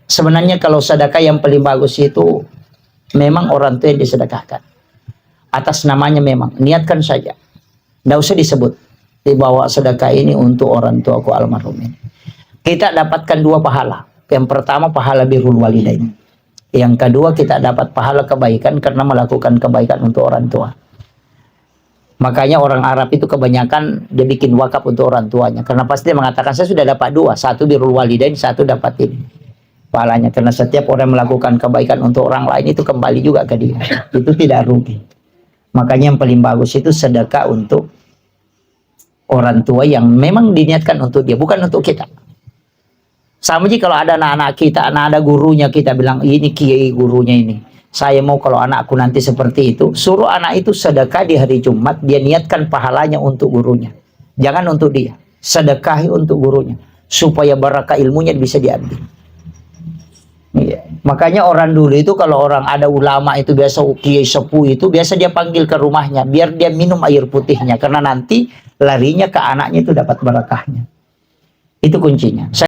Sebenarnya kalau sedekah yang paling bagus itu memang orang tua yang disedekahkan. Atas namanya memang, niatkan saja. Tidak usah disebut. Dibawa sedekah ini untuk orang tuaku almarhum ini. Kita dapatkan dua pahala. Yang pertama pahala birrul walidain. Yang kedua kita dapat pahala kebaikan karena melakukan kebaikan untuk orang tua. Makanya orang Arab itu kebanyakan dia bikin wakaf untuk orang tuanya. Karena pasti dia mengatakan saya sudah dapat dua. Satu birrul walidain, satu dapat ini. Pahalanya. Karena setiap orang melakukan kebaikan untuk orang lain itu kembali juga ke dia. Itu tidak rugi. Makanya yang paling bagus itu sedekah untuk orang tua yang memang diniatkan untuk dia, bukan untuk kita. Sama sih kalau ada anak-anak kita, ada gurunya, kita bilang ini kiai gurunya ini. Saya mau kalau anakku nanti seperti itu, suruh anak itu sedekah di hari Jumat, dia niatkan pahalanya untuk gurunya. Jangan untuk dia, sedekahi untuk gurunya supaya barakah ilmunya bisa diambil. Iya. Makanya orang dulu itu kalau orang ada ulama itu biasa kiai sepuh itu biasa dia panggil ke rumahnya biar dia minum air putihnya karena nanti larinya ke anaknya itu dapat barakahnya. Itu kuncinya.